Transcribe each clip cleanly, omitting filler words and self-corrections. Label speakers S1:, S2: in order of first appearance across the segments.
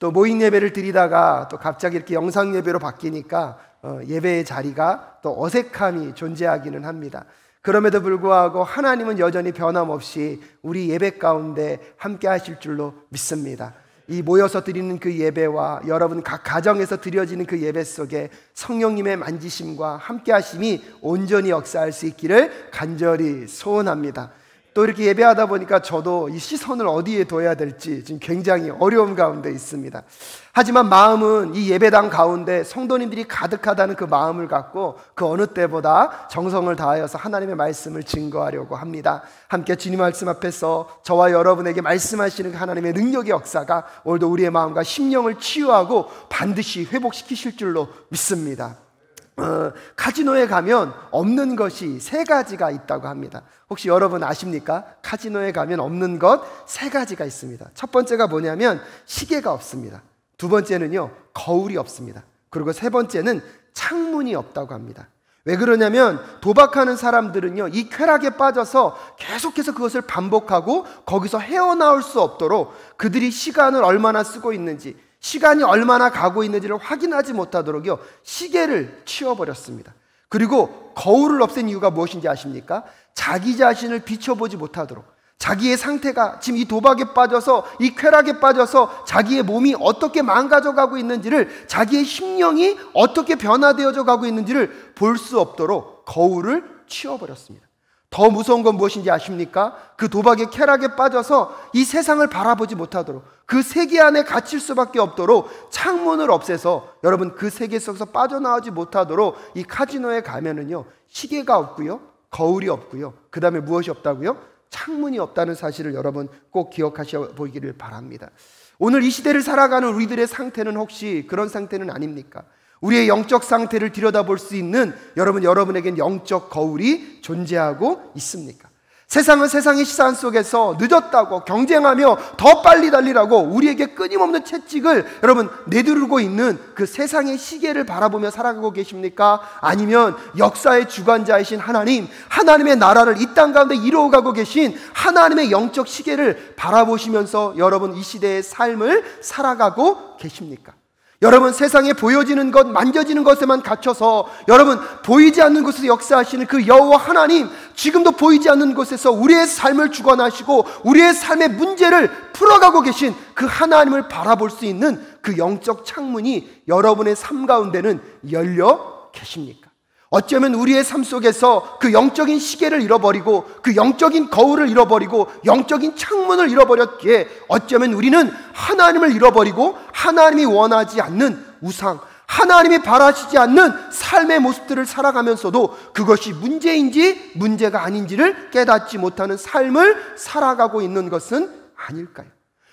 S1: 또 모임 예배를 드리다가 또 갑자기 이렇게 영상 예배로 바뀌니까 예배의 자리가 또 어색함이 존재하기는 합니다. 그럼에도 불구하고 하나님은 여전히 변함없이 우리 예배 가운데 함께 하실 줄로 믿습니다. 이 모여서 드리는 그 예배와 여러분 각 가정에서 드려지는 그 예배 속에 성령님의 만지심과 함께 하심이 온전히 역사할 수 있기를 간절히 소원합니다. 또 이렇게 예배하다 보니까 저도 이 시선을 어디에 둬야 될지 지금 굉장히 어려움 가운데 있습니다. 하지만 마음은 이 예배당 가운데 성도님들이 가득하다는 그 마음을 갖고 그 어느 때보다 정성을 다하여서 하나님의 말씀을 증거하려고 합니다. 함께 주님 말씀 앞에서 저와 여러분에게 말씀하시는 하나님의 능력의 역사가 오늘도 우리의 마음과 심령을 치유하고 반드시 회복시키실 줄로 믿습니다. 카지노에 가면 없는 것이 3가지가 있다고 합니다. 혹시 여러분 아십니까? 카지노에 가면 없는 것 3가지가 있습니다. 첫 번째가 뭐냐면 시계가 없습니다. 두 번째는요, 거울이 없습니다. 그리고 세 번째는 창문이 없다고 합니다. 왜 그러냐면 도박하는 사람들은요, 이 쾌락에 빠져서 계속해서 그것을 반복하고 거기서 헤어나올 수 없도록 그들이 시간을 얼마나 쓰고 있는지, 시간이 얼마나 가고 있는지를 확인하지 못하도록요, 시계를 치워버렸습니다. 그리고 거울을 없앤 이유가 무엇인지 아십니까? 자기 자신을 비춰보지 못하도록, 자기의 상태가 지금 이 도박에 빠져서 이 쾌락에 빠져서 자기의 몸이 어떻게 망가져가고 있는지를, 자기의 심령이 어떻게 변화되어져 가고 있는지를 볼 수 없도록 거울을 치워버렸습니다. 더 무서운 건 무엇인지 아십니까? 그 도박의 쾌락에 빠져서 이 세상을 바라보지 못하도록, 그 세계 안에 갇힐 수밖에 없도록 창문을 없애서 여러분 그 세계 속에서 빠져나오지 못하도록 이 카지노에 가면은요, 시계가 없고요, 거울이 없고요, 그 다음에 무엇이 없다고요? 창문이 없다는 사실을 여러분 꼭 기억하셔 보기를 바랍니다. 오늘 이 시대를 살아가는 우리들의 상태는 혹시 그런 상태는 아닙니까? 우리의 영적 상태를 들여다볼 수 있는 여러분에겐 영적 거울이 존재하고 있습니까? 세상은 세상의 시선 속에서 늦었다고 경쟁하며 더 빨리 달리라고 우리에게 끊임없는 채찍을 여러분 내두르고 있는 그 세상의 시계를 바라보며 살아가고 계십니까? 아니면 역사의 주관자이신 하나님, 하나님의 나라를 이 땅 가운데 이루어가고 계신 하나님의 영적 시계를 바라보시면서 여러분 이 시대의 삶을 살아가고 계십니까? 여러분 세상에 보여지는 것, 만져지는 것에만 갇혀서 여러분 보이지 않는 곳에서 역사하시는 그 여호와 하나님, 지금도 보이지 않는 곳에서 우리의 삶을 주관하시고 우리의 삶의 문제를 풀어가고 계신 그 하나님을 바라볼 수 있는 그 영적 창문이 여러분의 삶 가운데는 열려 계십니까? 어쩌면 우리의 삶 속에서 그 영적인 시계를 잃어버리고 그 영적인 거울을 잃어버리고 영적인 창문을 잃어버렸기에 어쩌면 우리는 하나님을 잃어버리고 하나님이 원하지 않는 우상, 하나님이 바라시지 않는 삶의 모습들을 살아가면서도 그것이 문제인지 문제가 아닌지를 깨닫지 못하는 삶을 살아가고 있는 것은 아닐까요?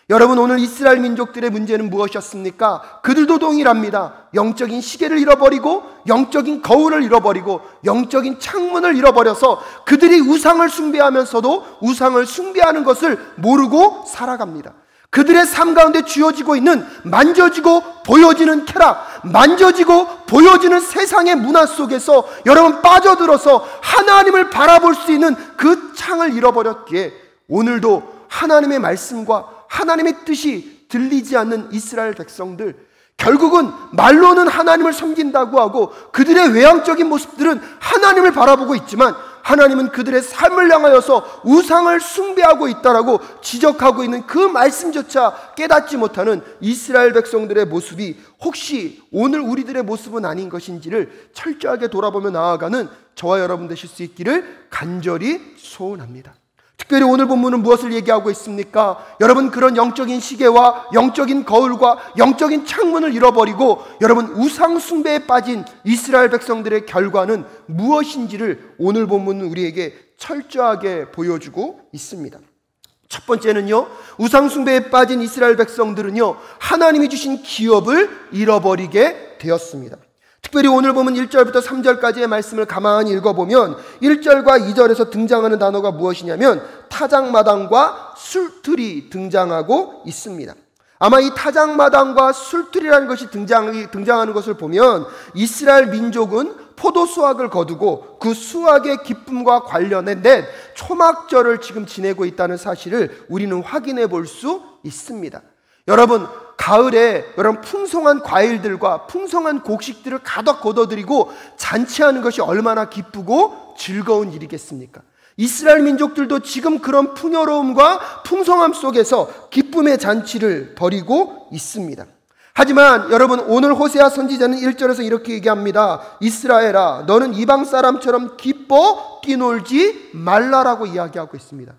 S1: 여러분 오늘 이스라엘 민족들의 문제는 무엇이었습니까? 그들도 동일합니다. 영적인 시계를 잃어버리고 영적인 거울을 잃어버리고 영적인 창문을 잃어버려서 그들이 우상을 숭배하면서도 우상을 숭배하는 것을 모르고 살아갑니다. 그들의 삶 가운데 쥐어지고 있는 만져지고 보여지는 쾌락, 만져지고 보여지는 세상의 문화 속에서 여러분 빠져들어서 하나님을 바라볼 수 있는 그 창을 잃어버렸기에 오늘도 하나님의 말씀과 하나님의 뜻이 들리지 않는 이스라엘 백성들, 결국은 말로는 하나님을 섬긴다고 하고 그들의 외향적인 모습들은 하나님을 바라보고 있지만 하나님은 그들의 삶을 향하여서 우상을 숭배하고 있다라고 지적하고 있는 그 말씀조차 깨닫지 못하는 이스라엘 백성들의 모습이 혹시 오늘 우리들의 모습은 아닌 것인지를 철저하게 돌아보며 나아가는 저와 여러분 되실 수 있기를 간절히 소원합니다. 특별히 오늘 본문은 무엇을 얘기하고 있습니까? 여러분 그런 영적인 시계와 영적인 거울과 영적인 창문을 잃어버리고 여러분 우상 숭배에 빠진 이스라엘 백성들의 결과는 무엇인지를 오늘 본문은 우리에게 철저하게 보여주고 있습니다. 첫 번째는요, 우상 숭배에 빠진 이스라엘 백성들은요, 하나님이 주신 기업을 잃어버리게 되었습니다. 특별히 오늘 보면 1절부터 3절까지의 말씀을 가만히 읽어보면 1절과 2절에서 등장하는 단어가 무엇이냐면 타작마당과 술틀이 등장하고 있습니다. 아마 이 타작마당과 술틀이라는 것이 등장하는 것을 보면 이스라엘 민족은 포도 수확을 거두고 그 수확의 기쁨과 관련된 초막절을 지금 지내고 있다는 사실을 우리는 확인해 볼 수 있습니다. 여러분 가을에 여러분 풍성한 과일들과 풍성한 곡식들을 가득 걷어들이고 잔치하는 것이 얼마나 기쁘고 즐거운 일이겠습니까? 이스라엘 민족들도 지금 그런 풍요로움과 풍성함 속에서 기쁨의 잔치를 벌이고 있습니다. 하지만 여러분, 오늘 호세아 선지자는 1절에서 이렇게 얘기합니다. 이스라엘아, 너는 이방 사람처럼 기뻐 뛰놀지 말라라고 이야기하고 있습니다.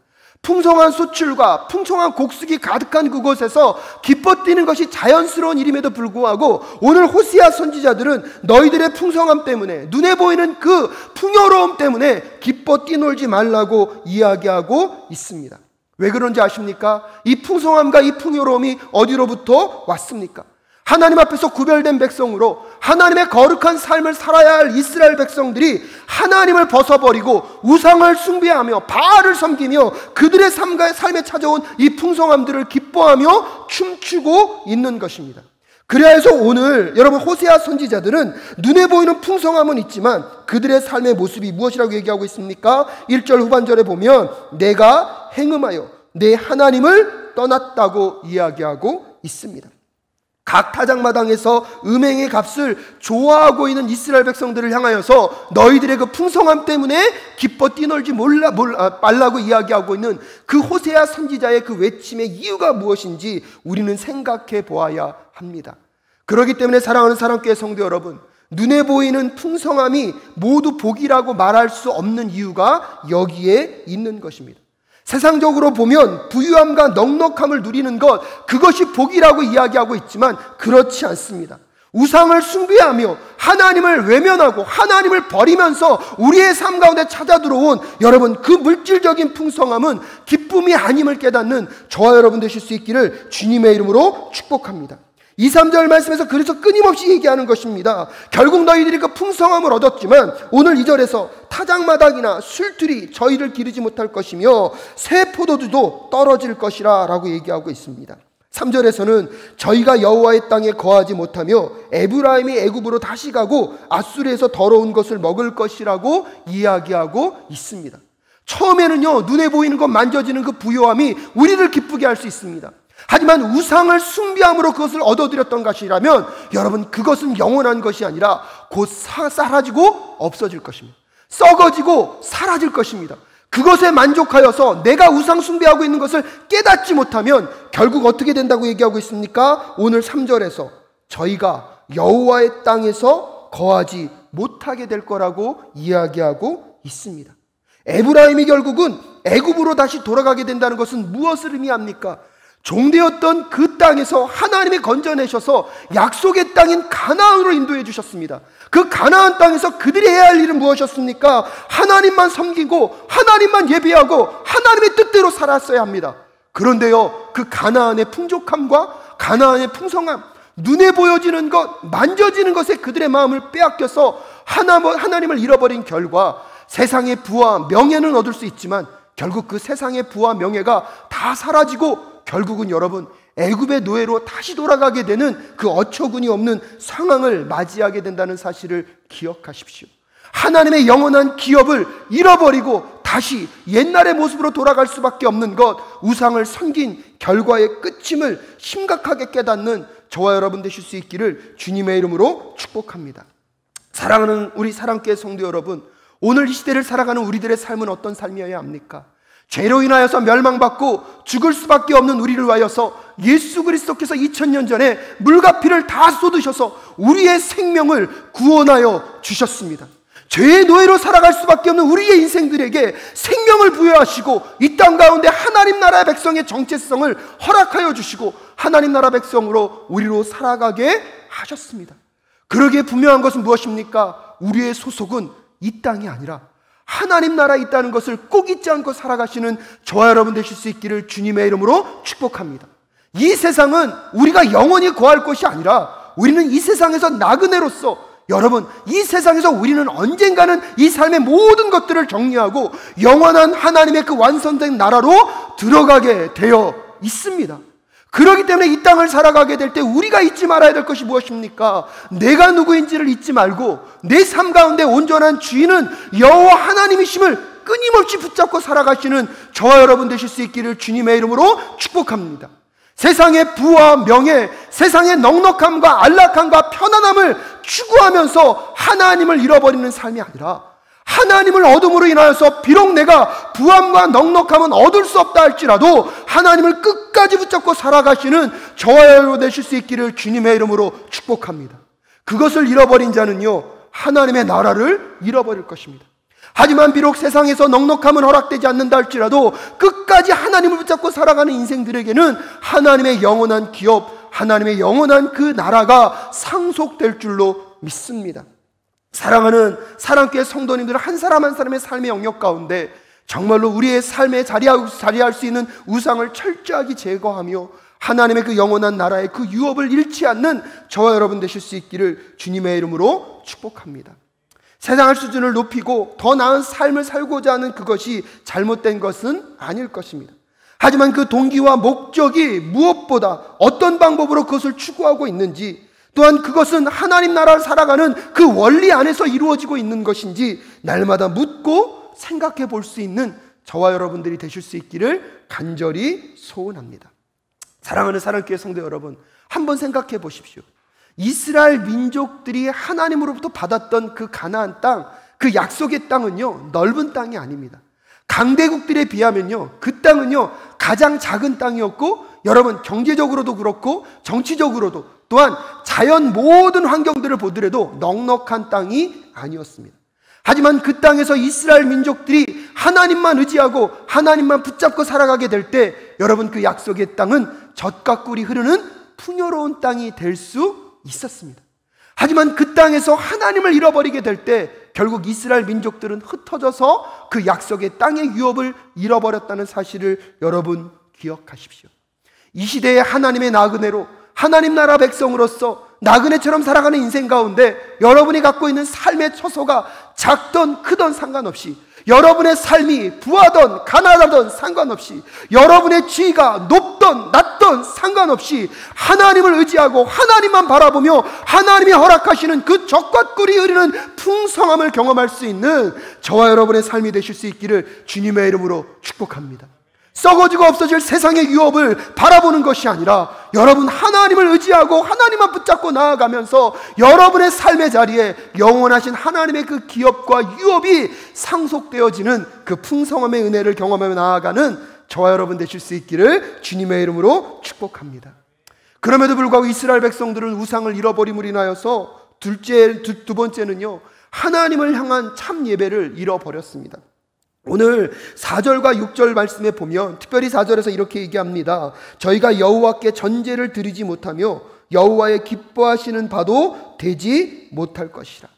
S1: 풍성한 소출과 풍성한 곡식이 가득한 그곳에서 기뻐 뛰는 것이 자연스러운 일임에도 불구하고 오늘 호세아 선지자들은 너희들의 풍성함 때문에, 눈에 보이는 그 풍요로움 때문에 기뻐 뛰놀지 말라고 이야기하고 있습니다. 왜 그런지 아십니까? 이 풍성함과 이 풍요로움이 어디로부터 왔습니까? 하나님 앞에서 구별된 백성으로 하나님의 거룩한 삶을 살아야 할 이스라엘 백성들이 하나님을 벗어버리고 우상을 숭배하며 바알을 섬기며 그들의 삶에 찾아온 이 풍성함들을 기뻐하며 춤추고 있는 것입니다. 그래야 해서 오늘 여러분 호세아 선지자들은 눈에 보이는 풍성함은 있지만 그들의 삶의 모습이 무엇이라고 얘기하고 있습니까? 1절 후반절에 보면 내가 행음하여 내 하나님을 떠났다고 이야기하고 있습니다. 각 타작마당에서 음행의 값을 좋아하고 있는 이스라엘 백성들을 향하여서 너희들의 그 풍성함 때문에 기뻐 뛰놀지 말라고 이야기하고 있는 그 호세아 선지자의 그 외침의 이유가 무엇인지 우리는 생각해 보아야 합니다. 그렇기 때문에 사랑하는 사랑교회 성도 여러분, 눈에 보이는 풍성함이 모두 복이라고 말할 수 없는 이유가 여기에 있는 것입니다. 세상적으로 보면 부유함과 넉넉함을 누리는 것, 그것이 복이라고 이야기하고 있지만 그렇지 않습니다. 우상을 숭배하며 하나님을 외면하고 하나님을 버리면서 우리의 삶 가운데 찾아 들어온 여러분, 그 물질적인 풍성함은 기쁨이 아님을 깨닫는 저와 여러분 되실 수 있기를 주님의 이름으로 축복합니다. 2, 3절 말씀에서 그래서 끊임없이 얘기하는 것입니다. 결국 너희들이 그 풍성함을 얻었지만 오늘 2절에서 타작마당이나 술틀이 저희를 기르지 못할 것이며 새 포도주도 떨어질 것이라 라고 얘기하고 있습니다. 3절에서는 저희가 여호와의 땅에 거하지 못하며 에브라임이 애굽으로 다시 가고 아수르에서 더러운 것을 먹을 것이라고 이야기하고 있습니다. 처음에는요, 눈에 보이는 것, 만져지는 그 부요함이 우리를 기쁘게 할 수 있습니다. 하지만 우상을 숭배함으로 그것을 얻어들였던 것이라면 여러분, 그것은 영원한 것이 아니라 곧 사라지고 없어질 것입니다. 썩어지고 사라질 것입니다. 그것에 만족하여서 내가 우상 숭배하고 있는 것을 깨닫지 못하면 결국 어떻게 된다고 얘기하고 있습니까? 오늘 3절에서 저희가 여호와의 땅에서 거하지 못하게 될 거라고 이야기하고 있습니다. 에브라임이 결국은 애굽으로 다시 돌아가게 된다는 것은 무엇을 의미합니까? 종되었던 그 땅에서 하나님이 건져내셔서 약속의 땅인 가나안으로 인도해 주셨습니다. 그 가나안 땅에서 그들이 해야 할 일은 무엇이었습니까? 하나님만 섬기고 하나님만 예배하고 하나님의 뜻대로 살았어야 합니다. 그런데요, 그 가나안의 풍족함과 가나안의 풍성함, 눈에 보여지는 것, 만져지는 것에 그들의 마음을 빼앗겨서 하나님을 잃어버린 결과 세상의 부와 명예는 얻을 수 있지만 결국 그 세상의 부와 명예가 다 사라지고 결국은 여러분 애굽의 노예로 다시 돌아가게 되는 그 어처구니 없는 상황을 맞이하게 된다는 사실을 기억하십시오. 하나님의 영원한 기업을 잃어버리고 다시 옛날의 모습으로 돌아갈 수밖에 없는 것, 우상을 섬긴 결과의 끝임을 심각하게 깨닫는 저와 여러분 되실 수 있기를 주님의 이름으로 축복합니다. 사랑하는 우리 사랑교회 성도 여러분, 오늘 이 시대를 살아가는 우리들의 삶은 어떤 삶이어야 합니까? 죄로 인하여서 멸망받고 죽을 수밖에 없는 우리를 위하여서 예수 그리스도께서 2000년 전에 물과 피를 다 쏟으셔서 우리의 생명을 구원하여 주셨습니다. 죄의 노예로 살아갈 수밖에 없는 우리의 인생들에게 생명을 부여하시고 이 땅 가운데 하나님 나라의 백성의 정체성을 허락하여 주시고 하나님 나라 백성으로 우리로 살아가게 하셨습니다. 그러기에 분명한 것은 무엇입니까? 우리의 소속은 이 땅이 아니라 하나님 나라에 있다는 것을 꼭 잊지 않고 살아가시는 저와 여러분 되실 수 있기를 주님의 이름으로 축복합니다. 이 세상은 우리가 영원히 거할 것이 아니라 우리는 이 세상에서 나그네로서, 여러분, 이 세상에서 우리는 언젠가는 이 삶의 모든 것들을 정리하고 영원한 하나님의 그 완성된 나라로 들어가게 되어 있습니다. 그렇기 때문에 이 땅을 살아가게 될 때 우리가 잊지 말아야 될 것이 무엇입니까? 내가 누구인지를 잊지 말고 내 삶 가운데 온전한 주인은 여호와 하나님이심을 끊임없이 붙잡고 살아가시는 저와 여러분 되실 수 있기를 주님의 이름으로 축복합니다. 세상의 부와 명예, 세상의 넉넉함과 안락함과 편안함을 추구하면서 하나님을 잃어버리는 삶이 아니라 하나님을 얻음으로 인하여서 비록 내가 부함과 넉넉함은 얻을 수 없다 할지라도 하나님을 끝까지 붙잡고 살아가시는 저와 여러분 되실 수 있기를 주님의 이름으로 축복합니다. 그것을 잃어버린 자는요, 하나님의 나라를 잃어버릴 것입니다. 하지만 비록 세상에서 넉넉함은 허락되지 않는다 할지라도 끝까지 하나님을 붙잡고 살아가는 인생들에게는 하나님의 영원한 기업, 하나님의 영원한 그 나라가 상속될 줄로 믿습니다. 사랑하는 사랑교회 성도님들, 한 사람 한 사람의 삶의 영역 가운데 정말로 우리의 삶에 자리할 수 있는 우상을 철저하게 제거하며 하나님의 그 영원한 나라의 그 유업을 잃지 않는 저와 여러분 되실 수 있기를 주님의 이름으로 축복합니다. 세상의 수준을 높이고 더 나은 삶을 살고자 하는 그것이 잘못된 것은 아닐 것입니다. 하지만 그 동기와 목적이 무엇보다 어떤 방법으로 그것을 추구하고 있는지, 또한 그것은 하나님 나라를 살아가는 그 원리 안에서 이루어지고 있는 것인지 날마다 묻고 생각해 볼 수 있는 저와 여러분들이 되실 수 있기를 간절히 소원합니다. 사랑하는 사랑교회 성도 여러분, 한번 생각해 보십시오. 이스라엘 민족들이 하나님으로부터 받았던 그 가나안 땅, 그 약속의 땅은요, 넓은 땅이 아닙니다. 강대국들에 비하면요, 그 땅은요 가장 작은 땅이었고, 여러분 경제적으로도 그렇고 정치적으로도 또한 자연 모든 환경들을 보더라도 넉넉한 땅이 아니었습니다. 하지만 그 땅에서 이스라엘 민족들이 하나님만 의지하고 하나님만 붙잡고 살아가게 될 때, 여러분 그 약속의 땅은 젖과 꿀이 흐르는 풍요로운 땅이 될 수 있었습니다. 하지만 그 땅에서 하나님을 잃어버리게 될 때 결국 이스라엘 민족들은 흩어져서 그 약속의 땅의 유업을 잃어버렸다는 사실을 여러분 기억하십시오. 이 시대에 하나님의 나그네로, 하나님 나라 백성으로서 나그네처럼 살아가는 인생 가운데 여러분이 갖고 있는 삶의 처소가 작던 크던 상관없이, 여러분의 삶이 부하던 가난하던 상관없이, 여러분의 지위가 높던 낮던 상관없이 하나님을 의지하고 하나님만 바라보며 하나님이 허락하시는 그 젖과 꿀이 흐르는 풍성함을 경험할 수 있는 저와 여러분의 삶이 되실 수 있기를 주님의 이름으로 축복합니다. 썩어지고 없어질 세상의 유업을 바라보는 것이 아니라 여러분 하나님을 의지하고 하나님만 붙잡고 나아가면서 여러분의 삶의 자리에 영원하신 하나님의 그 기업과 유업이 상속되어지는 그 풍성함의 은혜를 경험하며 나아가는 저와 여러분 되실 수 있기를 주님의 이름으로 축복합니다. 그럼에도 불구하고 이스라엘 백성들은 우상을 잃어버림으로 인하여서 두 번째는요, 하나님을 향한 참 예배를 잃어버렸습니다. 오늘 4절과 6절 말씀에 보면 특별히 4절에서 이렇게 얘기합니다. 저희가 여호와께 전제를 드리지 못하며 여호와의 기뻐하시는 바도 되지 못할 것이라.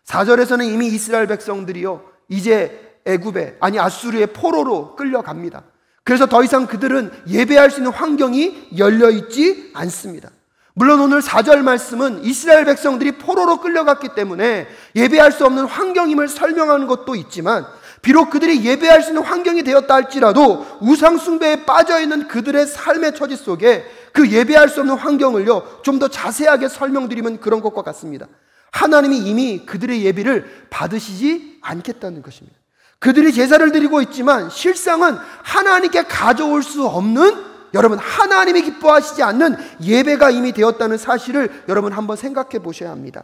S1: 4절에서는 이미 이스라엘 백성들이요, 이제 애굽에, 아니 아수르의 포로로 끌려갑니다. 그래서 더 이상 그들은 예배할 수 있는 환경이 열려있지 않습니다. 물론 오늘 4절 말씀은 이스라엘 백성들이 포로로 끌려갔기 때문에 예배할 수 없는 환경임을 설명하는 것도 있지만, 비록 그들이 예배할 수 있는 환경이 되었다 할지라도 우상 숭배에 빠져있는 그들의 삶의 처지 속에 그 예배할 수 없는 환경을요, 좀 더 자세하게 설명드리면 그런 것과 같습니다. 하나님이 이미 그들의 예배를 받으시지 않겠다는 것입니다. 그들이 제사를 드리고 있지만 실상은 하나님께 가져올 수 없는, 여러분 하나님이 기뻐하시지 않는 예배가 이미 되었다는 사실을 여러분 한번 생각해 보셔야 합니다.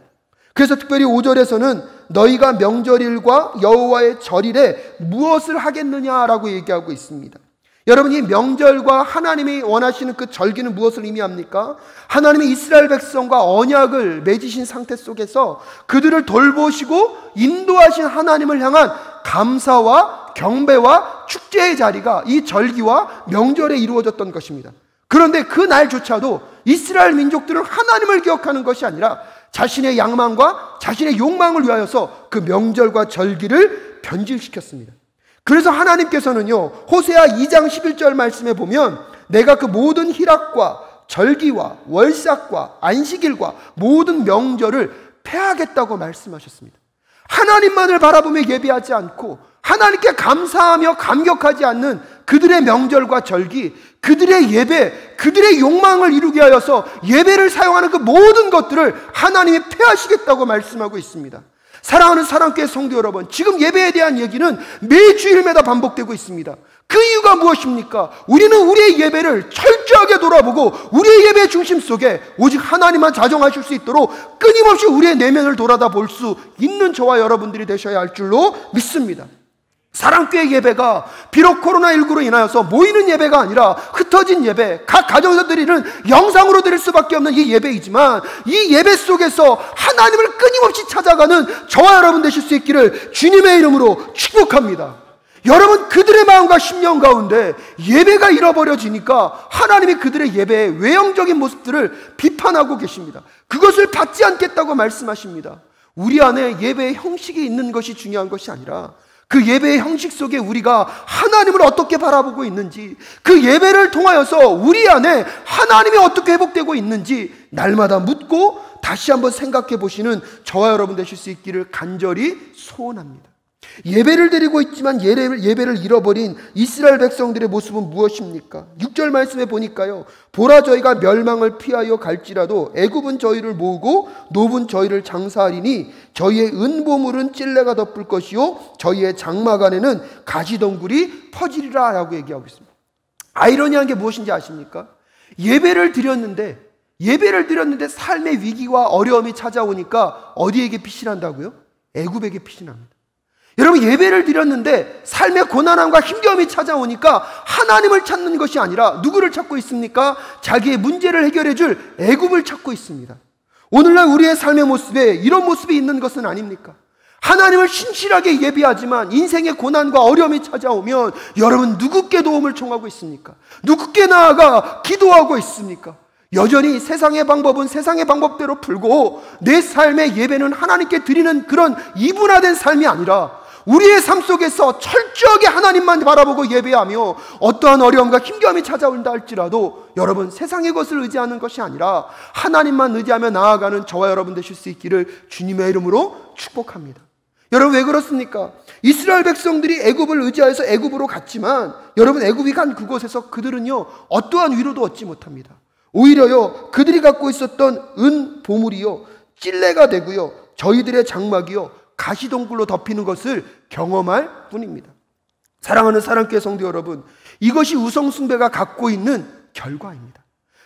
S1: 그래서 특별히 5절에서는 너희가 명절일과 여호와의 절일에 무엇을 하겠느냐라고 얘기하고 있습니다. 여러분, 이 명절과 하나님이 원하시는 그 절기는 무엇을 의미합니까? 하나님이 이스라엘 백성과 언약을 맺으신 상태 속에서 그들을 돌보시고 인도하신 하나님을 향한 감사와 경배와 축제의 자리가 이 절기와 명절에 이루어졌던 것입니다. 그런데 그 날조차도 이스라엘 민족들은 하나님을 기억하는 것이 아니라 자신의 양망과 자신의 욕망을 위하여서 그 명절과 절기를 변질시켰습니다. 그래서 하나님께서는요, 호세아 2장 11절 말씀에 보면 내가 그 모든 희락과 절기와 월삭과 안식일과 모든 명절을 폐하겠다고 말씀하셨습니다. 하나님만을 바라보며 예배하지 않고 하나님께 감사하며 감격하지 않는 그들의 명절과 절기, 그들의 예배, 그들의 욕망을 이루게 하여서 예배를 사용하는 그 모든 것들을 하나님이 폐하시겠다고 말씀하고 있습니다. 사랑하는 사랑교회 성도 여러분, 지금 예배에 대한 얘기는 매주일마다 반복되고 있습니다. 그 이유가 무엇입니까? 우리는 우리의 예배를 철저하게 돌아보고 우리의 예배의 중심 속에 오직 하나님만 자정하실 수 있도록 끊임없이 우리의 내면을 돌아다 볼 수 있는 저와 여러분들이 되셔야 할 줄로 믿습니다. 사랑교회 예배가 비록 코로나19로 인하여서 모이는 예배가 아니라 흩어진 예배, 각 가정에서 드리는 영상으로 드릴 수밖에 없는 이 예배이지만, 이 예배 속에서 하나님을 끊임없이 찾아가는 저와 여러분 되실 수 있기를 주님의 이름으로 축복합니다. 여러분, 그들의 마음과 심령 가운데 예배가 잃어버려지니까 하나님이 그들의 예배의 외형적인 모습들을 비판하고 계십니다. 그것을 받지 않겠다고 말씀하십니다. 우리 안에 예배의 형식이 있는 것이 중요한 것이 아니라 그 예배의 형식 속에 우리가 하나님을 어떻게 바라보고 있는지, 그 예배를 통하여서 우리 안에 하나님이 어떻게 회복되고 있는지 날마다 묻고 다시 한번 생각해 보시는 저와 여러분 되실 수 있기를 간절히 소원합니다. 예배를 드리고 있지만 예배를 잃어버린 이스라엘 백성들의 모습은 무엇입니까? 6절 말씀에 보니까요, 보라, 저희가 멸망을 피하여 갈지라도 애굽은 저희를 모으고 노분 저희를 장사하리니 저희의 은보물은 찔레가 덮을 것이요 저희의 장막 안에는 가시덩굴이 퍼지리라 라고 얘기하고 있습니다. 아이러니한 게 무엇인지 아십니까? 예배를 드렸는데 삶의 위기와 어려움이 찾아오니까 어디에게 피신한다고요? 애굽에게 피신합니다. 여러분, 예배를 드렸는데 삶의 고난함과 힘겨움이 찾아오니까 하나님을 찾는 것이 아니라 누구를 찾고 있습니까? 자기의 문제를 해결해 줄 애굽을 찾고 있습니다. 오늘날 우리의 삶의 모습에 이런 모습이 있는 것은 아닙니까? 하나님을 신실하게 예배하지만 인생의 고난과 어려움이 찾아오면 여러분 누구께 도움을 청하고 있습니까? 누구께 나아가 기도하고 있습니까? 여전히 세상의 방법은 세상의 방법대로 풀고 내 삶의 예배는 하나님께 드리는 그런 이분화된 삶이 아니라 우리의 삶 속에서 철저하게 하나님만 바라보고 예배하며 어떠한 어려움과 힘겨움이 찾아온다 할지라도 여러분 세상의 것을 의지하는 것이 아니라 하나님만 의지하며 나아가는 저와 여러분 되실 수 있기를 주님의 이름으로 축복합니다. 여러분, 왜 그렇습니까? 이스라엘 백성들이 애굽을 의지하여서 애굽으로 갔지만 여러분, 애굽이 간 그곳에서 그들은요 어떠한 위로도 얻지 못합니다. 오히려요 그들이 갖고 있었던 은 보물이요 찔레가 되고요 저희들의 장막이요 가시덩굴로 덮이는 것을 경험할 뿐입니다. 사랑하는 사랑교회 성도 여러분, 이것이 우상숭배가 갖고 있는 결과입니다.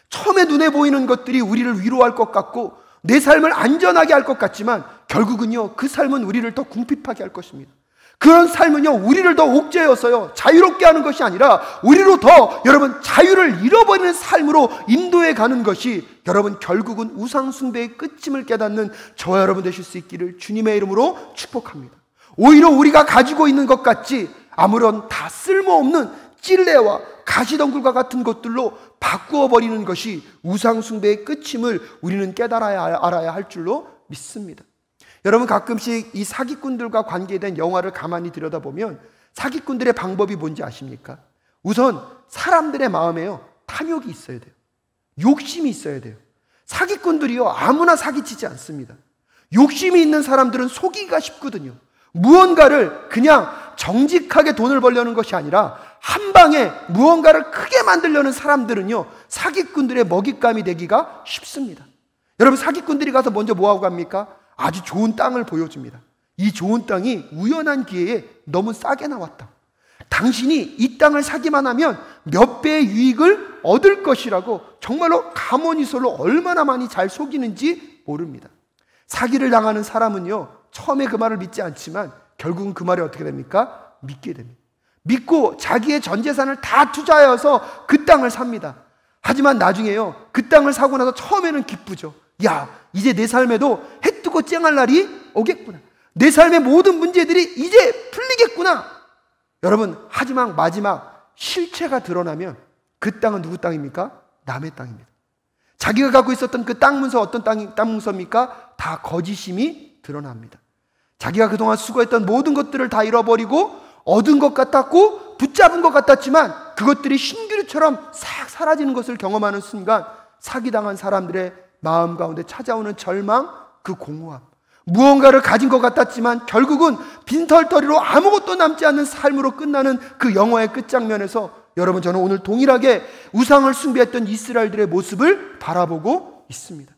S1: 처음에 눈에 보이는 것들이 우리를 위로할 것 같고 내 삶을 안전하게 할 것 같지만 결국은요 그 삶은 우리를 더 궁핍하게 할 것입니다. 그런 삶은요 우리를 더 옥죄어서요 자유롭게 하는 것이 아니라 우리로 더 여러분 자유를 잃어버리는 삶으로 인도해 가는 것이 여러분 결국은 우상숭배의 끝임을 깨닫는 저와 여러분 되실 수 있기를 주님의 이름으로 축복합니다. 오히려 우리가 가지고 있는 것 같지 아무런 다 쓸모없는 찔레와 가시덩굴과 같은 것들로 바꾸어 버리는 것이 우상숭배의 끝임을 우리는 깨달아야 알아야 할 줄로 믿습니다. 여러분, 가끔씩 이 사기꾼들과 관계된 영화를 가만히 들여다보면 사기꾼들의 방법이 뭔지 아십니까? 우선 사람들의 마음에요 탐욕이 있어야 돼요. 욕심이 있어야 돼요. 사기꾼들이요 아무나 사기치지 않습니다. 욕심이 있는 사람들은 속이기가 쉽거든요. 무언가를 그냥 정직하게 돈을 벌려는 것이 아니라 한 방에 무언가를 크게 만들려는 사람들은요 사기꾼들의 먹잇감이 되기가 쉽습니다. 여러분, 사기꾼들이 가서 먼저 뭐하고 갑니까? 아주 좋은 땅을 보여줍니다. 이 좋은 땅이 우연한 기회에 너무 싸게 나왔다. 당신이 이 땅을 사기만 하면 몇 배의 유익을 얻을 것이라고 정말로 가모니솔로 얼마나 많이 잘 속이는지 모릅니다. 사기를 당하는 사람은요 처음에 그 말을 믿지 않지만 결국은 그 말이 어떻게 됩니까? 믿게 됩니다. 믿고 자기의 전 재산을 다 투자하여서 그 땅을 삽니다. 하지만 나중에요 그 땅을 사고 나서 처음에는 기쁘죠. 야, 이제 내 삶에도 해 뜨고 쨍할 날이 오겠구나. 내 삶의 모든 문제들이 이제 풀리겠구나. 여러분, 하지만 마지막 실체가 드러나면 그 땅은 누구 땅입니까? 남의 땅입니다. 자기가 갖고 있었던 그 땅 문서 어떤 땅 문서입니까? 다 거짓임이 드러납니다. 자기가 그동안 수고했던 모든 것들을 다 잃어버리고 얻은 것 같았고 붙잡은 것 같았지만 그것들이 신기루처럼 싹 사라지는 것을 경험하는 순간 사기당한 사람들의 마음 가운데 찾아오는 절망, 그 공허함, 무언가를 가진 것 같았지만 결국은 빈털터리로 아무것도 남지 않는 삶으로 끝나는 그 영화의 끝장면에서 여러분 저는 오늘 동일하게 우상을 숭배했던 이스라엘들의 모습을 바라보고 있습니다.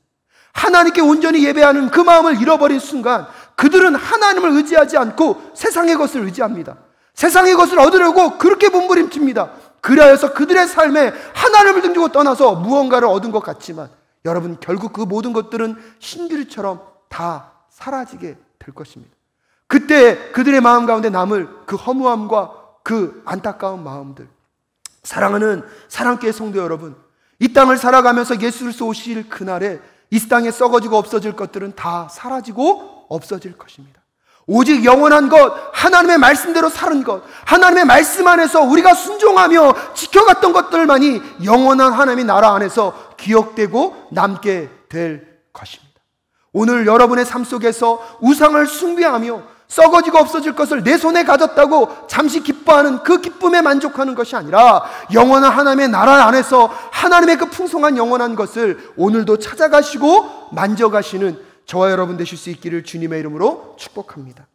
S1: 하나님께 온전히 예배하는 그 마음을 잃어버린 순간 그들은 하나님을 의지하지 않고 세상의 것을 의지합니다. 세상의 것을 얻으려고 그렇게 몸부림칩니다. 그리하여서 그들의 삶에 하나님을 등지고 떠나서 무언가를 얻은 것 같지만 여러분, 결국 그 모든 것들은 신기루처럼 다 사라지게 될 것입니다. 그때 그들의 마음 가운데 남을 그 허무함과 그 안타까운 마음들. 사랑하는 사랑교회 성도 여러분, 이 땅을 살아가면서 예수 그리스도 오실 그날에 이 땅에 썩어지고 없어질 것들은 다 사라지고 없어질 것입니다. 오직 영원한 것, 하나님의 말씀대로 사는 것, 하나님의 말씀 안에서 우리가 순종하며 지켜갔던 것들만이 영원한 하나님의 나라 안에서 기억되고 남게 될 것입니다. 오늘 여러분의 삶 속에서 우상을 숭배하며 썩어지고 없어질 것을 내 손에 가졌다고 잠시 기뻐하는 그 기쁨에 만족하는 것이 아니라 영원한 하나님의 나라 안에서 하나님의 그 풍성한 영원한 것을 오늘도 찾아가시고 만져가시는 저와 여러분 되실 수 있기를 주님의 이름으로 축복합니다.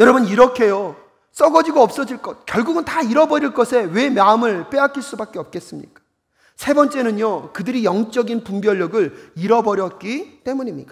S1: 여러분, 이렇게요, 썩어지고 없어질 것, 결국은 다 잃어버릴 것에 왜 마음을 빼앗길 수밖에 없겠습니까? 세 번째는요, 그들이 영적인 분별력을 잃어버렸기 때문입니다.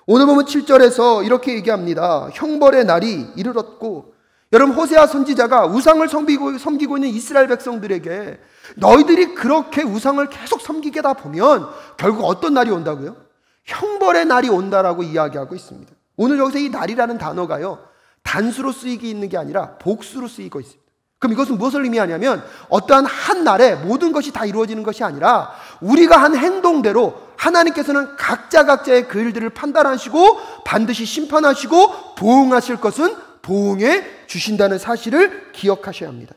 S1: 오늘 보면 7절에서 이렇게 얘기합니다. 형벌의 날이 이르렀고, 여러분, 호세아 선지자가 우상을 섬기고 있는 이스라엘 백성들에게 너희들이 그렇게 우상을 계속 섬기게다 보면 결국 어떤 날이 온다고요? 형벌의 날이 온다라고 이야기하고 있습니다. 오늘 여기서 이 날이라는 단어가요, 단수로 쓰이기 있는 게 아니라 복수로 쓰이고 있습니다. 그럼 이것은 무엇을 의미하냐면 어떠한 한 날에 모든 것이 다 이루어지는 것이 아니라 우리가 한 행동대로 하나님께서는 각자의 그 일들을 판단하시고 반드시 심판하시고 보응하실 것은 보응해 주신다는 사실을 기억하셔야 합니다.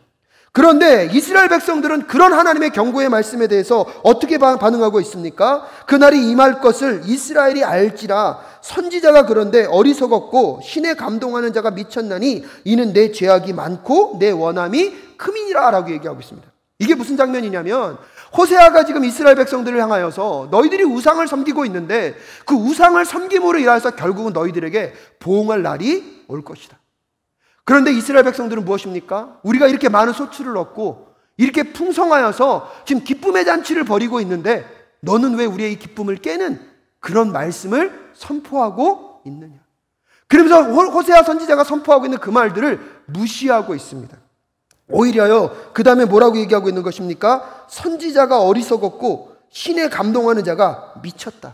S1: 그런데 이스라엘 백성들은 그런 하나님의 경고의 말씀에 대해서 어떻게 반응하고 있습니까? 그날이 임할 것을 이스라엘이 알지라 선지자가 그런데 어리석었고 신에 감동하는 자가 미쳤나니 이는 내 죄악이 많고 내 원함이 크미니라 라고 얘기하고 있습니다. 이게 무슨 장면이냐면 호세아가 지금 이스라엘 백성들을 향하여서 너희들이 우상을 섬기고 있는데 그 우상을 섬김으로 인하여서 결국은 너희들에게 보응할 날이 올 것이다. 그런데 이스라엘 백성들은 무엇입니까? 우리가 이렇게 많은 소출을 얻고 이렇게 풍성하여서 지금 기쁨의 잔치를 벌이고 있는데 너는 왜 우리의 이 기쁨을 깨는 그런 말씀을 선포하고 있느냐? 그러면서 호세아 선지자가 선포하고 있는 그 말들을 무시하고 있습니다. 오히려요, 그 다음에 뭐라고 얘기하고 있는 것입니까? 선지자가 어리석었고 신에 감동하는 자가 미쳤다.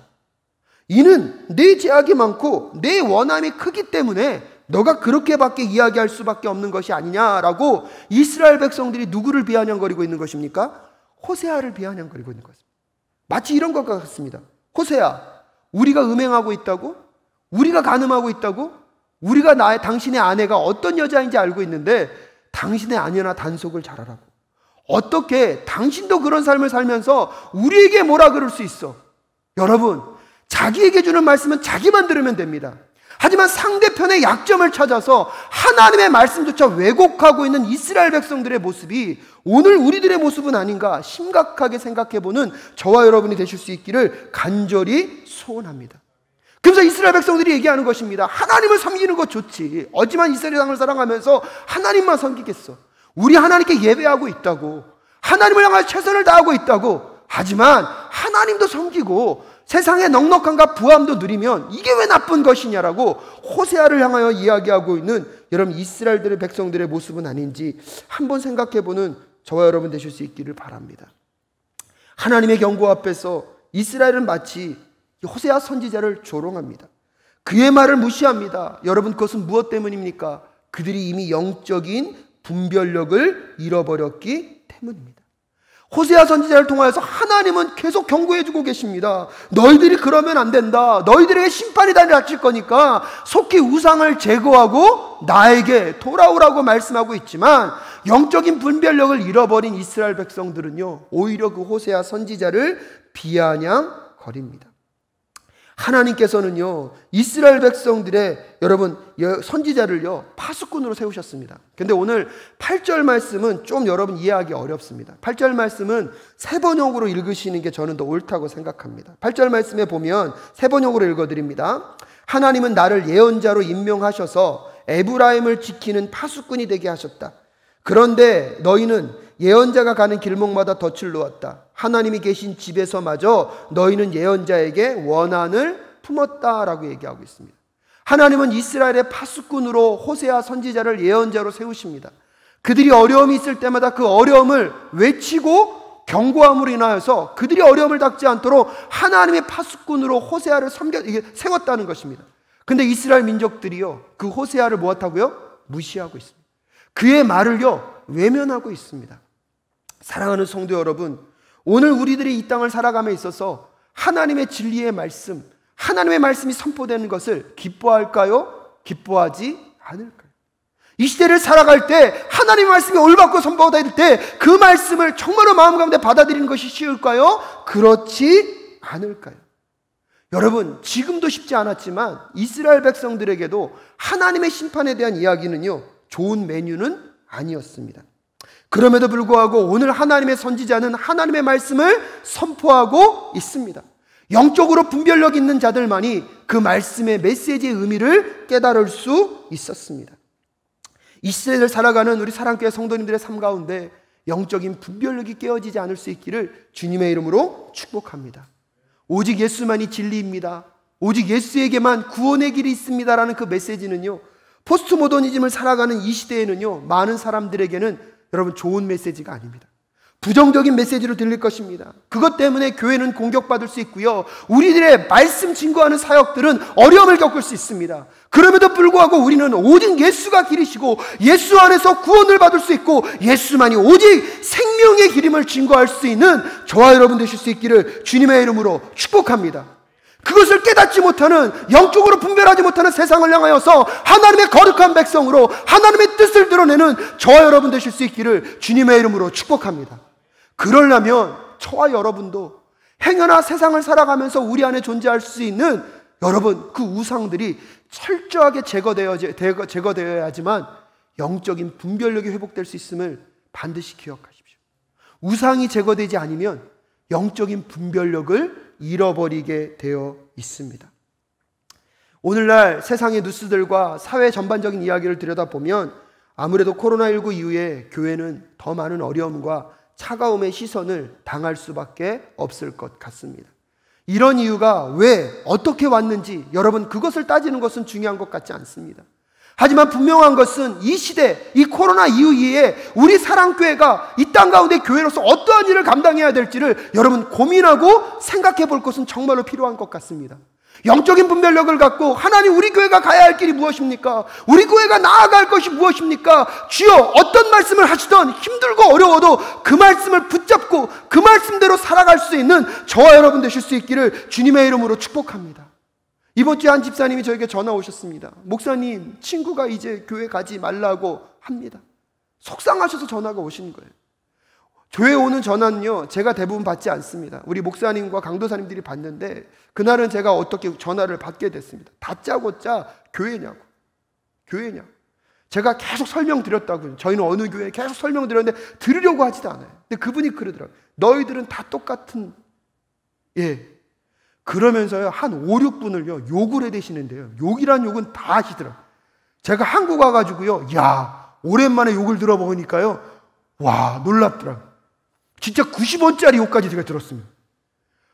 S1: 이는 내 죄악이 많고 내 원함이 크기 때문에 너가 그렇게밖에 이야기할 수밖에 없는 것이 아니냐라고 이스라엘 백성들이 누구를 비아냥거리고 있는 것입니까? 호세아를 비아냥거리고 있는 것입니다. 마치 이런 것 같습니다. 호세아, 우리가 음행하고 있다고? 우리가 간음하고 있다고? 우리가 당신의 아내가 어떤 여자인지 알고 있는데 당신의 아내나 단속을 잘하라고. 어떻게 당신도 그런 삶을 살면서 우리에게 뭐라 그럴 수 있어? 여러분, 자기에게 주는 말씀은 자기만 들으면 됩니다. 하지만 상대편의 약점을 찾아서 하나님의 말씀조차 왜곡하고 있는 이스라엘 백성들의 모습이 오늘 우리들의 모습은 아닌가 심각하게 생각해보는 저와 여러분이 되실 수 있기를 간절히 소원합니다. 그래서 이스라엘 백성들이 얘기하는 것입니다. 하나님을 섬기는 것 좋지. 하지만 이스라엘 땅을 살아가면서 하나님만 섬기겠어. 우리 하나님께 예배하고 있다고. 하나님을 향해 최선을 다하고 있다고. 하지만 하나님도 섬기고 세상의 넉넉함과 부함도 누리면 이게 왜 나쁜 것이냐라고 호세아를 향하여 이야기하고 있는 여러분 이스라엘들의 백성들의 모습은 아닌지 한번 생각해보는 저와 여러분 되실 수 있기를 바랍니다. 하나님의 경고 앞에서 이스라엘은 마치 호세아 선지자를 조롱합니다. 그의 말을 무시합니다. 여러분, 그것은 무엇 때문입니까? 그들이 이미 영적인 분별력을 잃어버렸기 때문입니다. 호세아 선지자를 통하여서 하나님은 계속 경고해주고 계십니다. 너희들이 그러면 안 된다. 너희들에게 심판이 닥칠 거니까 속히 우상을 제거하고 나에게 돌아오라고 말씀하고 있지만 영적인 분별력을 잃어버린 이스라엘 백성들은요, 오히려 그 호세아 선지자를 비아냥거립니다. 하나님께서는요, 이스라엘 백성들의 여러분 선지자를요 파수꾼으로 세우셨습니다. 근데 오늘 8절 말씀은 좀 여러분 이해하기 어렵습니다. 8절 말씀은 세 번역으로 읽으시는 게 저는 더 옳다고 생각합니다. 8절 말씀에 보면 세 번역으로 읽어드립니다. 하나님은 나를 예언자로 임명하셔서 에브라임을 지키는 파수꾼이 되게 하셨다. 그런데 너희는 예언자가 가는 길목마다 덫을 놓았다. 하나님이 계신 집에서마저 너희는 예언자에게 원한을 품었다라고 얘기하고 있습니다. 하나님은 이스라엘의 파수꾼으로 호세아 선지자를 예언자로 세우십니다. 그들이 어려움이 있을 때마다 그 어려움을 외치고 경고함으로 인하여서 그들이 어려움을 닥지 않도록 하나님의 파수꾼으로 호세아를 세웠다는 것입니다. 근데 이스라엘 민족들이요, 그 호세아를 무엇하고요? 무시하고 있습니다. 그의 말을요, 외면하고 있습니다. 사랑하는 성도 여러분, 오늘 우리들이 이 땅을 살아감에 있어서 하나님의 진리의 말씀, 하나님의 말씀이 선포되는 것을 기뻐할까요? 기뻐하지 않을까요? 이 시대를 살아갈 때 하나님의 말씀이 올바르고 선포될 때 그 말씀을 정말로 마음 가운데 받아들이는 것이 쉬울까요? 그렇지 않을까요? 여러분, 지금도 쉽지 않았지만 이스라엘 백성들에게도 하나님의 심판에 대한 이야기는요, 좋은 메뉴는 아니었습니다. 그럼에도 불구하고 오늘 하나님의 선지자는 하나님의 말씀을 선포하고 있습니다. 영적으로 분별력 있는 자들만이 그 말씀의 메시지의 의미를 깨달을 수 있었습니다. 이 시대를 살아가는 우리 사랑교회 성도님들의 삶 가운데 영적인 분별력이 깨어지지 않을 수 있기를 주님의 이름으로 축복합니다. 오직 예수만이 진리입니다. 오직 예수에게만 구원의 길이 있습니다라는 그 메시지는요, 포스트 모더니즘을 살아가는 이 시대에는요, 많은 사람들에게는 여러분 좋은 메시지가 아닙니다. 부정적인 메시지로 들릴 것입니다. 그것 때문에 교회는 공격받을 수 있고요, 우리들의 말씀 증거하는 사역들은 어려움을 겪을 수 있습니다. 그럼에도 불구하고 우리는 오직 예수가 길이시고 예수 안에서 구원을 받을 수 있고 예수만이 오직 생명의 길임을 증거할 수 있는 저와 여러분 되실 수 있기를 주님의 이름으로 축복합니다. 그것을 깨닫지 못하는, 영적으로 분별하지 못하는 세상을 향하여서 하나님의 거룩한 백성으로 하나님의 뜻을 드러내는 저와 여러분 되실 수 있기를 주님의 이름으로 축복합니다. 그러려면 저와 여러분도 행여나 세상을 살아가면서 우리 안에 존재할 수 있는 여러분 그 우상들이 철저하게 제거되어야지만 영적인 분별력이 회복될 수 있음을 반드시 기억하십시오. 우상이 제거되지 않으면 영적인 분별력을 잃어버리게 되어 있습니다. 오늘날 세상의 뉴스들과 사회 전반적인 이야기를 들여다보면 아무래도 코로나19 이후에 교회는 더 많은 어려움과 차가움의 시선을 당할 수밖에 없을 것 같습니다. 이런 이유가 왜, 어떻게 왔는지 여러분 그것을 따지는 것은 중요한 것 같지 않습니다. 하지만 분명한 것은 이 시대, 이 코로나 이후에 우리 사랑교회가 이 땅 가운데 교회로서 어떠한 일을 감당해야 될지를 여러분 고민하고 생각해 볼 것은 정말로 필요한 것 같습니다. 영적인 분별력을 갖고 하나님, 우리 교회가 가야 할 길이 무엇입니까? 우리 교회가 나아갈 것이 무엇입니까? 주여, 어떤 말씀을 하시던 힘들고 어려워도 그 말씀을 붙잡고 그 말씀대로 살아갈 수 있는 저와 여러분 되실 수 있기를 주님의 이름으로 축복합니다. 이번 주에 한 집사님이 저에게 전화 오셨습니다. 목사님, 친구가 이제 교회 가지 말라고 합니다. 속상하셔서 전화가 오신 거예요. 교회 오는 전화는요, 제가 대부분 받지 않습니다. 우리 목사님과 강도사님들이 받는데 그날은 제가 어떻게 전화를 받게 됐습니다. 다짜고짜 교회냐고. 제가 계속 설명드렸다고요. 저희는 어느 교회 계속 설명드렸는데 들으려고 하지도 않아요. 근데 그분이 그러더라고요. 너희들은 다 똑같은, 그러면서요, 한 5, 6분을요, 욕을 해대시는데요. 욕이란 욕은 다 하시더라고요. 제가 한국 와가지고요, 오랜만에 욕을 들어보니까요, 와, 놀랍더라고요. 진짜 90원짜리 욕까지 제가 들었습니다.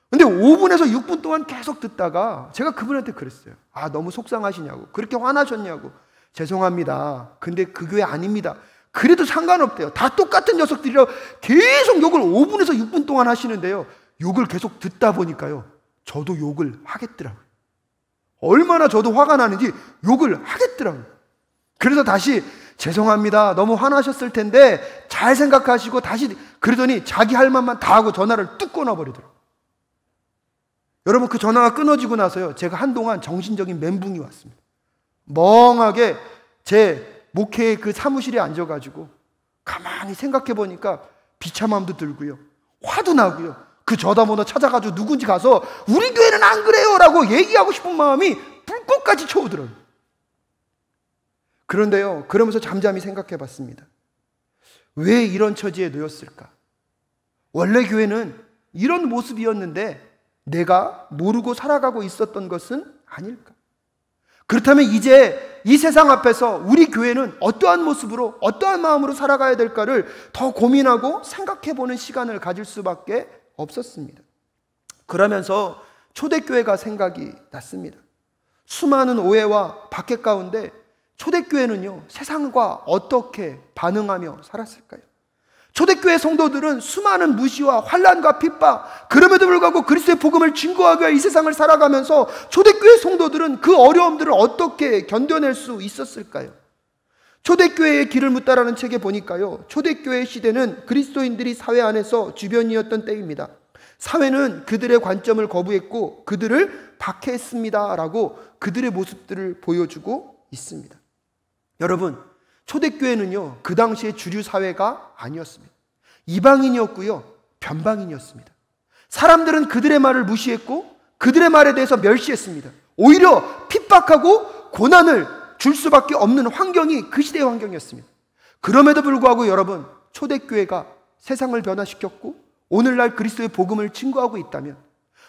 S1: 근데 5분에서 6분 동안 계속 듣다가 제가 그분한테 그랬어요. 너무 속상하시냐고. 그렇게 화나셨냐고. 죄송합니다. 근데 그 교회 아닙니다. 그래도 상관없대요. 다 똑같은 녀석들이라 계속 욕을 5분에서 6분 동안 하시는데요. 욕을 계속 듣다 보니까요, 저도 욕을 하겠더라고요. 얼마나 저도 화가 나는지 욕을 하겠더라고요. 그래서 다시 죄송합니다. 너무 화나셨을 텐데 잘 생각하시고 다시, 그러더니 자기 할 말만 다 하고 전화를 뚝 끊어버리더라고요. 여러분, 그 전화가 끊어지고 나서요, 제가 한동안 정신적인 멘붕이 왔습니다. 멍하게 제 목회의 그 사무실에 앉아가지고 가만히 생각해 보니까 비참함도 들고요, 화도 나고요, 그 전화번호 찾아가지고 누군지 가서 우리 교회는 안 그래요 라고 얘기하고 싶은 마음이 불꽃같이 쳐오더라고요. 그런데요, 그러면서 잠잠히 생각해 봤습니다. 왜 이런 처지에 놓였을까? 원래 교회는 이런 모습이었는데 내가 모르고 살아가고 있었던 것은 아닐까? 그렇다면 이제 이 세상 앞에서 우리 교회는 어떠한 모습으로, 어떠한 마음으로 살아가야 될까를 더 고민하고 생각해 보는 시간을 가질 수밖에 없었습니다. 그러면서 초대교회가 생각이 났습니다. 수많은 오해와 박해 가운데 초대교회는요, 세상과 어떻게 반응하며 살았을까요? 초대교회 성도들은 수많은 무시와 환난과 핍박, 그럼에도 불구하고 그리스도의 복음을 증거하기 위해 이 세상을 살아가면서 초대교회 성도들은 그 어려움들을 어떻게 견뎌낼 수 있었을까요? 초대교회의 길을 묻다라는 책에 보니까요, 초대교회 시대는 그리스도인들이 사회 안에서 주변이었던 때입니다. 사회는 그들의 관점을 거부했고 그들을 박해했습니다 라고 그들의 모습들을 보여주고 있습니다. 여러분, 초대교회는요, 그 당시의 주류 사회가 아니었습니다. 이방인이었고요, 변방인이었습니다. 사람들은 그들의 말을 무시했고 그들의 말에 대해서 멸시했습니다. 오히려 핍박하고 고난을 줄 수밖에 없는 환경이 그 시대의 환경이었습니다. 그럼에도 불구하고 여러분, 초대교회가 세상을 변화시켰고 오늘날 그리스도의 복음을 증거하고 있다면,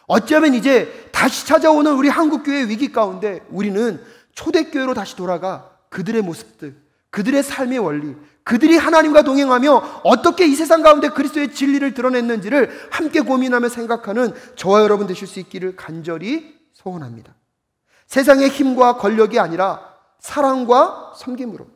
S1: 어쩌면 이제 다시 찾아오는 우리 한국교회의 위기 가운데 우리는 초대교회로 다시 돌아가 그들의 모습들, 그들의 삶의 원리, 그들이 하나님과 동행하며 어떻게 이 세상 가운데 그리스도의 진리를 드러냈는지를 함께 고민하며 생각하는 저와 여러분 되실 수 있기를 간절히 소원합니다. 세상의 힘과 권력이 아니라 사랑과 섬김으로,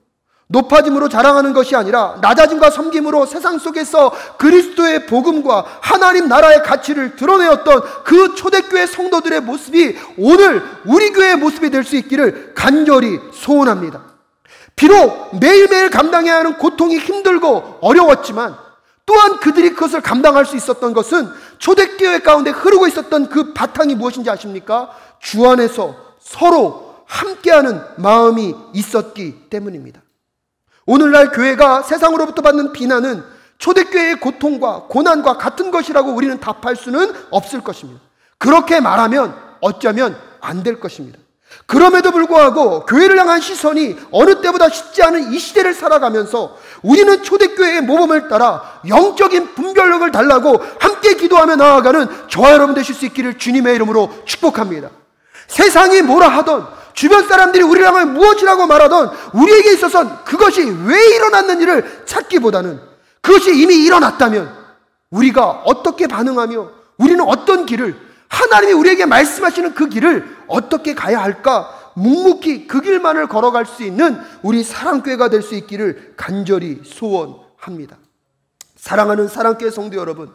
S1: 높아짐으로 자랑하는 것이 아니라 낮아짐과 섬김으로 세상 속에서 그리스도의 복음과 하나님 나라의 가치를 드러내었던 그 초대교회 성도들의 모습이 오늘 우리 교회의 모습이 될 수 있기를 간절히 소원합니다. 비록 매일매일 감당해야 하는 고통이 힘들고 어려웠지만 또한 그들이 그것을 감당할 수 있었던 것은 초대교회 가운데 흐르고 있었던 그 바탕이 무엇인지 아십니까? 주 안에서 서로 함께하는 마음이 있었기 때문입니다. 오늘날 교회가 세상으로부터 받는 비난은 초대교회의 고통과 고난과 같은 것이라고 우리는 답할 수는 없을 것입니다. 그렇게 말하면 어쩌면 안 될 것입니다. 그럼에도 불구하고 교회를 향한 시선이 어느 때보다 쉽지 않은 이 시대를 살아가면서 우리는 초대교회의 모범을 따라 영적인 분별력을 달라고 함께 기도하며 나아가는 저와 여러분 되실 수 있기를 주님의 이름으로 축복합니다. 세상이 뭐라 하던, 주변 사람들이 우리를 향해 무엇이라고 말하던 우리에게 있어서는 그것이 왜 일어났는지를 찾기보다는 그것이 이미 일어났다면 우리가 어떻게 반응하며 우리는 어떤 길을, 하나님이 우리에게 말씀하시는 그 길을 어떻게 가야 할까 묵묵히 그 길만을 걸어갈 수 있는 우리 사랑교회가 될 수 있기를 간절히 소원합니다. 사랑하는 사랑교회 성도 여러분,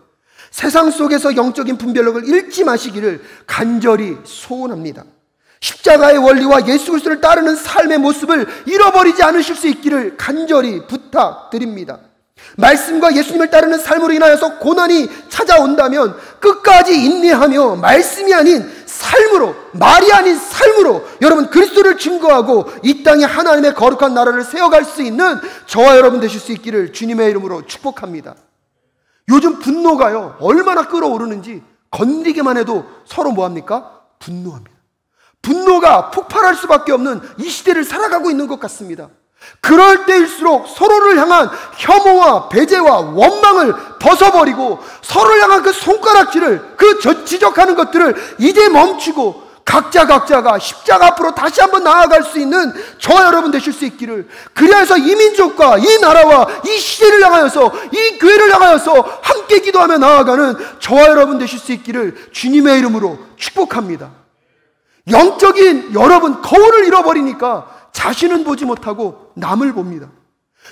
S1: 세상 속에서 영적인 분별력을 잃지 마시기를 간절히 소원합니다. 십자가의 원리와 예수 그리스도를 따르는 삶의 모습을 잃어버리지 않으실 수 있기를 간절히 부탁드립니다. 말씀과 예수님을 따르는 삶으로 인하여서 고난이 찾아온다면 끝까지 인내하며 말씀이 아닌 삶으로, 말이 아닌 삶으로 여러분 그리스도를 증거하고 이 땅에 하나님의 거룩한 나라를 세워갈 수 있는 저와 여러분 되실 수 있기를 주님의 이름으로 축복합니다. 요즘 분노가요 얼마나 끓어오르는지 건드리기만 해도 서로 뭐합니까? 분노합니다. 분노가 폭발할 수밖에 없는 이 시대를 살아가고 있는 것 같습니다. 그럴 때일수록 서로를 향한 혐오와 배제와 원망을 벗어버리고 서로를 향한 그 손가락질을, 그 지적하는 것들을 이제 멈추고 각자가 십자가 앞으로 다시 한번 나아갈 수 있는 저와 여러분 되실 수 있기를, 그래서 이 민족과 이 나라와 이 시대를 향하여서, 이 교회를 향하여서 함께 기도하며 나아가는 저와 여러분 되실 수 있기를 주님의 이름으로 축복합니다. 영적인 여러분 거울을 잃어버리니까 자신은 보지 못하고 남을 봅니다.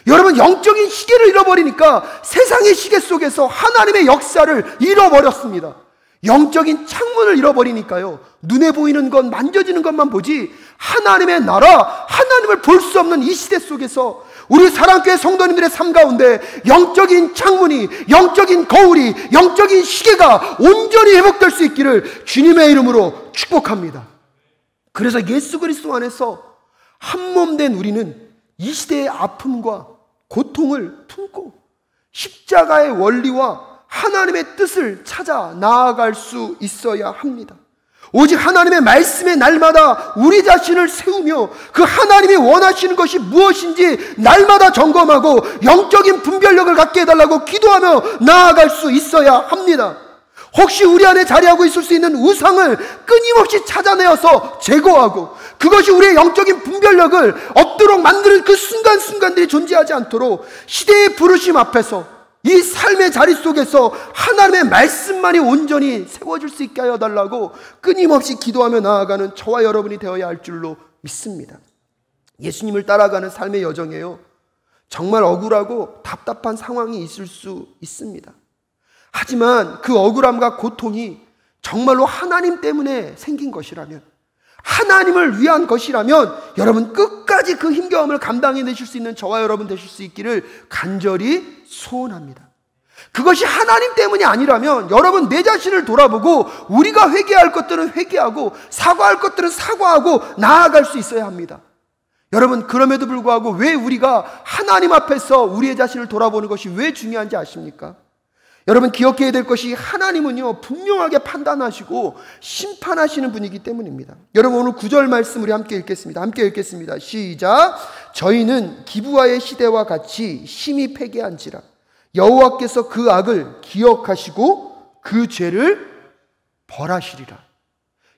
S1: 여러분 영적인 시계를 잃어버리니까 세상의 시계 속에서 하나님의 역사를 잃어버렸습니다. 영적인 창문을 잃어버리니까요 눈에 보이는 것, 만져지는 것만 보지 하나님의 나라, 하나님을 볼 수 없는 이 시대 속에서 우리 사랑교회 성도님들의 삶 가운데 영적인 창문이, 영적인 거울이, 영적인 시계가 온전히 회복될 수 있기를 주님의 이름으로 축복합니다. 그래서 예수 그리스도 안에서 한 몸 된 우리는 이 시대의 아픔과 고통을 품고 십자가의 원리와 하나님의 뜻을 찾아 나아갈 수 있어야 합니다. 오직 하나님의 말씀의 날마다 우리 자신을 세우며 그 하나님이 원하시는 것이 무엇인지 날마다 점검하고 영적인 분별력을 갖게 해달라고 기도하며 나아갈 수 있어야 합니다. 혹시 우리 안에 자리하고 있을 수 있는 우상을 끊임없이 찾아내어서 제거하고 그것이 우리의 영적인 분별력을 없도록 만드는 그 순간순간들이 존재하지 않도록 시대의 부르심 앞에서 이 삶의 자리 속에서 하나님 하나님의 말씀만이 온전히 세워질 수 있게 하여 달라고 끊임없이 기도하며 나아가는 저와 여러분이 되어야 할 줄로 믿습니다. 예수님을 따라가는 삶의 여정에요, 정말 억울하고 답답한 상황이 있을 수 있습니다. 하지만 그 억울함과 고통이 정말로 하나님 때문에 생긴 것이라면, 하나님을 위한 것이라면 여러분 끝까지 그 힘겨움을 감당해내실 수 있는 저와 여러분 되실 수 있기를 간절히 소원합니다. 그것이 하나님 때문이 아니라면 여러분 내 자신을 돌아보고 우리가 회개할 것들은 회개하고 사과할 것들은 사과하고 나아갈 수 있어야 합니다. 여러분, 그럼에도 불구하고 왜 우리가 하나님 앞에서 우리의 자신을 돌아보는 것이 왜 중요한지 아십니까? 여러분 기억해야 될 것이 하나님은요 분명하게 판단하시고 심판하시는 분이기 때문입니다. 여러분 오늘 9절 말씀 우리 함께 읽겠습니다. 함께 읽겠습니다. 시작. 저희는 기브아의 시대와 같이 심히 패배한지라 여호와께서 그 악을 기억하시고 그 죄를 벌하시리라.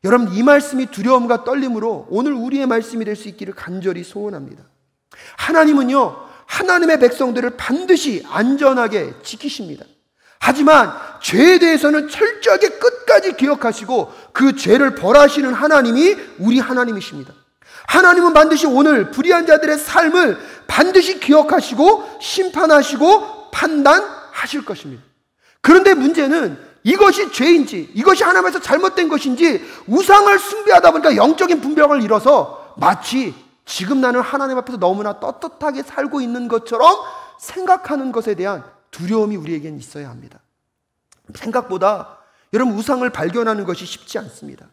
S1: 여러분 이 말씀이 두려움과 떨림으로 오늘 우리의 말씀이 될 수 있기를 간절히 소원합니다. 하나님은요 하나님의 백성들을 반드시 안전하게 지키십니다. 하지만 죄에 대해서는 철저하게 끝까지 기억하시고 그 죄를 벌하시는 하나님이 우리 하나님이십니다. 하나님은 반드시 오늘 불의한 자들의 삶을 반드시 기억하시고 심판하시고 판단하실 것입니다. 그런데 문제는 이것이 죄인지, 이것이 하나님에서 잘못된 것인지 우상을 숭배하다 보니까 영적인 분별을 잃어서 마치 지금 나는 하나님 앞에서 너무나 떳떳하게 살고 있는 것처럼 생각하는 것에 대한 두려움이 우리에겐 있어야 합니다. 생각보다 여러분 우상을 발견하는 것이 쉽지 않습니다.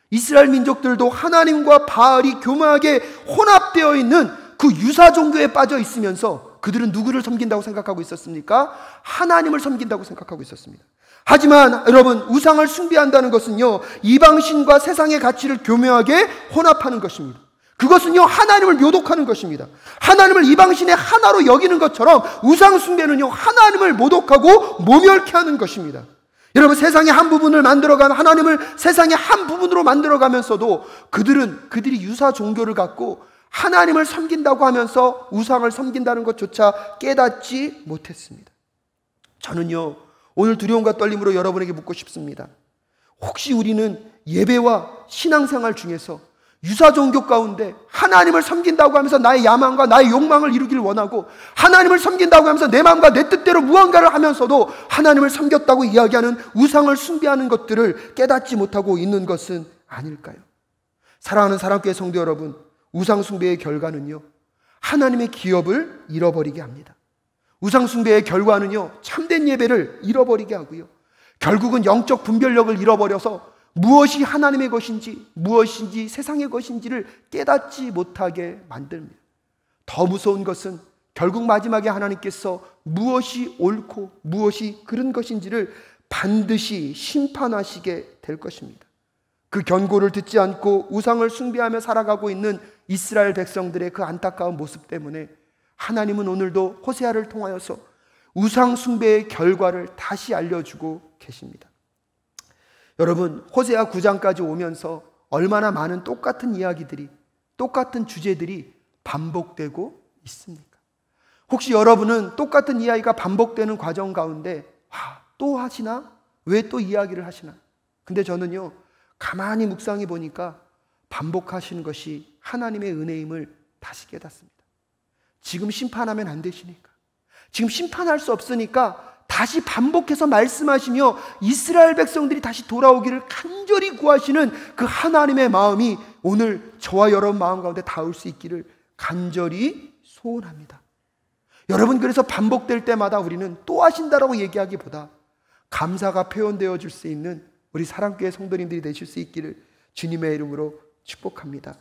S1: 이스라엘 민족들도 하나님과 바알이 교묘하게 혼합되어 있는 그 유사 종교에 빠져 있으면서 그들은 누구를 섬긴다고 생각하고 있었습니까? 하나님을 섬긴다고 생각하고 있었습니다. 하지만 여러분 우상을 숭배한다는 것은요 이방신과 세상의 가치를 교묘하게 혼합하는 것입니다. 그것은요 하나님을 묘독하는 것입니다. 하나님을 이방신의 하나로 여기는 것처럼 우상 숭배는요 하나님을 모독하고 모멸케 하는 것입니다. 여러분 세상의 한 부분을 만들어간 하나님을 세상의 한 부분으로 만들어가면서도 그들이 유사 종교를 갖고 하나님을 섬긴다고 하면서 우상을 섬긴다는 것조차 깨닫지 못했습니다. 저는요 오늘 두려움과 떨림으로 여러분에게 묻고 싶습니다. 혹시 우리는 예배와 신앙생활 중에서 유사 종교 가운데 하나님을 섬긴다고 하면서 나의 야망과 나의 욕망을 이루기를 원하고 하나님을 섬긴다고 하면서 내 마음과 내 뜻대로 무언가를 하면서도 하나님을 섬겼다고 이야기하는 우상을 숭배하는 것들을 깨닫지 못하고 있는 것은 아닐까요? 사랑하는 사랑교회 성도 여러분, 우상 숭배의 결과는요 하나님의 기업을 잃어버리게 합니다. 우상 숭배의 결과는요 참된 예배를 잃어버리게 하고요 결국은 영적 분별력을 잃어버려서 무엇이 하나님의 것인지 무엇인지 세상의 것인지를 깨닫지 못하게 만듭니다. 더 무서운 것은 결국 마지막에 하나님께서 무엇이 옳고 무엇이 그른 것인지를 반드시 심판하시게 될 것입니다. 그 경고를 듣지 않고 우상을 숭배하며 살아가고 있는 이스라엘 백성들의 그 안타까운 모습 때문에 하나님은 오늘도 호세아를 통하여서 우상 숭배의 결과를 다시 알려주고 계십니다. 여러분 호세아 9장까지 오면서 얼마나 많은 똑같은 이야기들이 똑같은 주제들이 반복되고 있습니까? 혹시 여러분은 똑같은 이야기가 반복되는 과정 가운데 또 하시나? 왜 또 이야기를 하시나? 근데 저는요 가만히 묵상해 보니까 반복하시는 것이 하나님의 은혜임을 다시 깨닫습니다. 지금 심판하면 안 되시니까, 지금 심판할 수 없으니까 다시 반복해서 말씀하시며 이스라엘 백성들이 다시 돌아오기를 간절히 구하시는 그 하나님의 마음이 오늘 저와 여러분 마음 가운데 닿을 수 있기를 간절히 소원합니다. 여러분 그래서 반복될 때마다 우리는 또 하신다라고 얘기하기보다 감사가 표현되어 줄 수 있는 우리 사랑교회 성도님들이 되실 수 있기를 주님의 이름으로 축복합니다.